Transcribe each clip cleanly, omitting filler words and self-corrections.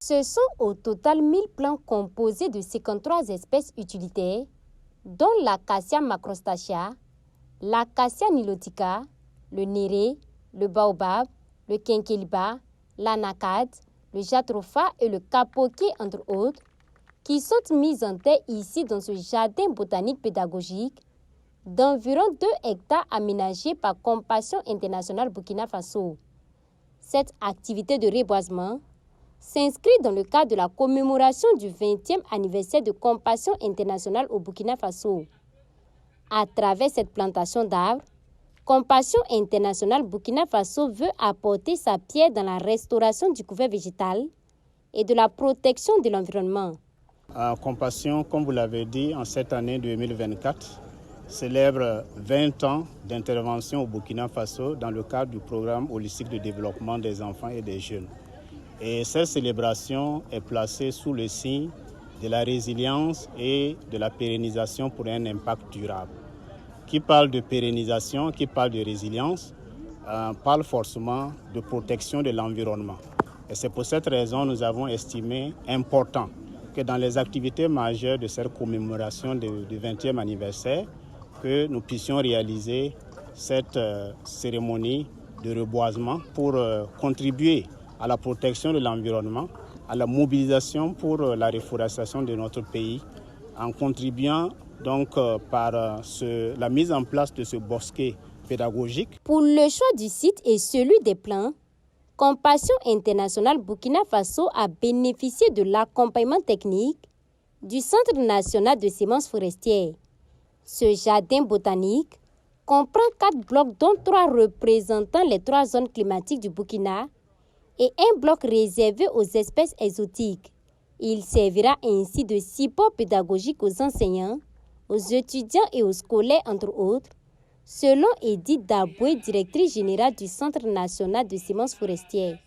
Ce sont au total 1000 plants composés de 53 espèces utilitaires, dont l'acacia macrostachya, l'acacia nilotica, le néré, le baobab, le quinqueliba, l'anacade, le jatropha et le capoquier, entre autres, qui sont mis en terre ici dans ce jardin botanique pédagogique d'environ 2 hectares aménagés par Compassion Internationale Burkina Faso. Cette activité de reboisement s'inscrit dans le cadre de la commémoration du 20e anniversaire de Compassion Internationale au Burkina Faso. À travers cette plantation d'arbres, Compassion Internationale Burkina Faso veut apporter sa pierre dans la restauration du couvert végétal et de la protection de l'environnement. Compassion, comme vous l'avez dit, en cette année 2024, célèbre 20 ans d'intervention au Burkina Faso dans le cadre du programme holistique de développement des enfants et des jeunes. Et cette célébration est placée sous le signe de la résilience et de la pérennisation pour un impact durable. Qui parle de pérennisation, qui parle de résilience, parle forcément de protection de l'environnement. Et c'est pour cette raison que nous avons estimé important que dans les activités majeures de cette commémoration du 20e anniversaire, que nous puissions réaliser cette cérémonie de reboisement pour contribuer à la protection de l'environnement, à la mobilisation pour la reforestation de notre pays, en contribuant donc par la mise en place de ce bosquet pédagogique. Pour le choix du site et celui des plants, Compassion Internationale Burkina Faso a bénéficié de l'accompagnement technique du Centre national de semences forestières. Ce jardin botanique comprend 4 blocs dont 3 représentant les 3 zones climatiques du Burkina et un bloc réservé aux espèces exotiques. Il servira ainsi de support pédagogique aux enseignants, aux étudiants et aux scolaires, entre autres, selon Edith Daboué, directrice générale du Centre national de semences forestières.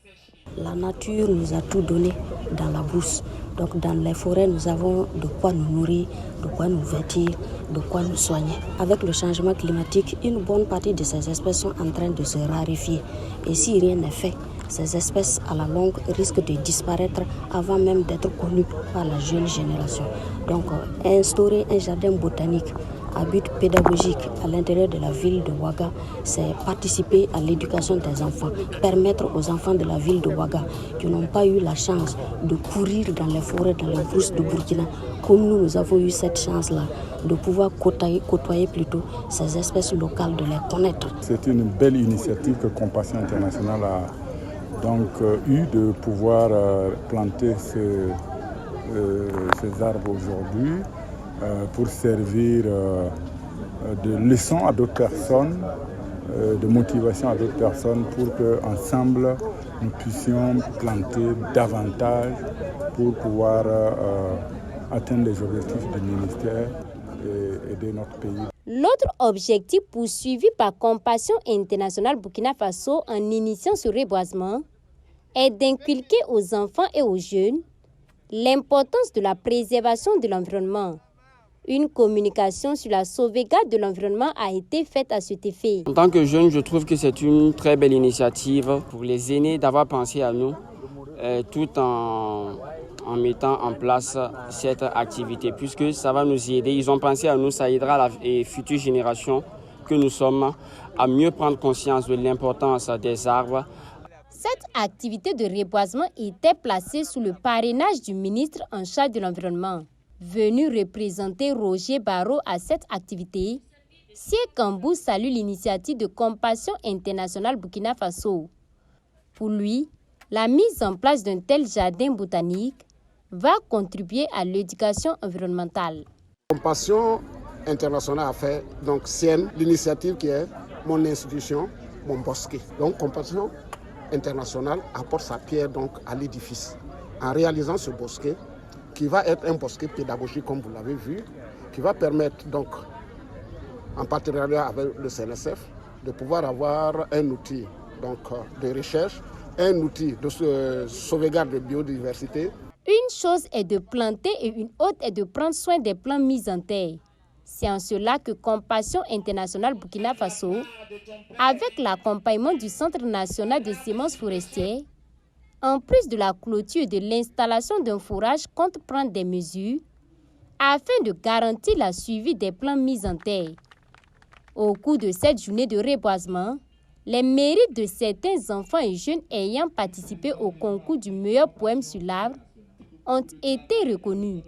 La nature nous a tout donné dans la brousse. Donc dans les forêts, nous avons de quoi nous nourrir, de quoi nous vêtir, de quoi nous soigner. Avec le changement climatique, une bonne partie de ces espèces sont en train de se raréfier. Et si rien n'est fait, ces espèces à la longue risquent de disparaître avant même d'être connues par la jeune génération. Donc instaurer un jardin botanique à but pédagogique à l'intérieur de la ville de Ouaga, c'est participer à l'éducation des enfants, permettre aux enfants de la ville de Ouaga qui n'ont pas eu la chance de courir dans les forêts, dans les brousses de Burkina, comme nous avons eu cette chance-là, de pouvoir côtoyer plutôt ces espèces locales, de les connaître. C'est une belle initiative que Compassion Internationale a donc eu de pouvoir planter ces arbres aujourd'hui pour servir de leçon à d'autres personnes, de motivation à d'autres personnes pour qu'ensemble nous puissions planter davantage pour pouvoir atteindre les objectifs du ministère et de notre pays. L'autre objectif poursuivi par Compassion Internationale Burkina Faso en initiant ce reboisement est d'inculquer aux enfants et aux jeunes l'importance de la préservation de l'environnement. Une communication sur la sauvegarde de l'environnement a été faite à cet effet. En tant que jeune, je trouve que c'est une très belle initiative pour les aînés d'avoir pensé à nous, tout en mettant en place cette activité, puisque ça va nous aider. Ils ont pensé à nous, ça aidera les futures générations que nous sommes à mieux prendre conscience de l'importance des arbres. Cette activité de reboisement était placée sous le parrainage du ministre en charge de l'environnement. Venu représenter Roger Barreau à cette activité, Sie Kambou salue l'initiative de Compassion Internationale Burkina Faso. Pour lui, la mise en place d'un tel jardin botanique va contribuer à l'éducation environnementale. Compassion Internationale a fait donc sienne l'initiative qui est mon institution, mon bosquet. Donc Compassion Internationale apporte sa pierre donc à l'édifice en réalisant ce bosquet qui va être un bosquet pédagogique comme vous l'avez vu, qui va permettre donc en partenariat avec le CNSF de pouvoir avoir un outil donc de recherche, un outil de sauvegarde de biodiversité. Une chose est de planter et une autre est de prendre soin des plants mis en terre. C'est en cela que Compassion Internationale Burkina Faso, avec l'accompagnement du Centre national de semences forestières, En plus de la clôture de l'installation d'un forage, compte prendre des mesures afin de garantir la suivi des plans mis en terre. Au cours de cette journée de reboisement, les mérites de certains enfants et jeunes ayant participé au concours du meilleur poème sur l'arbre ont été reconnus.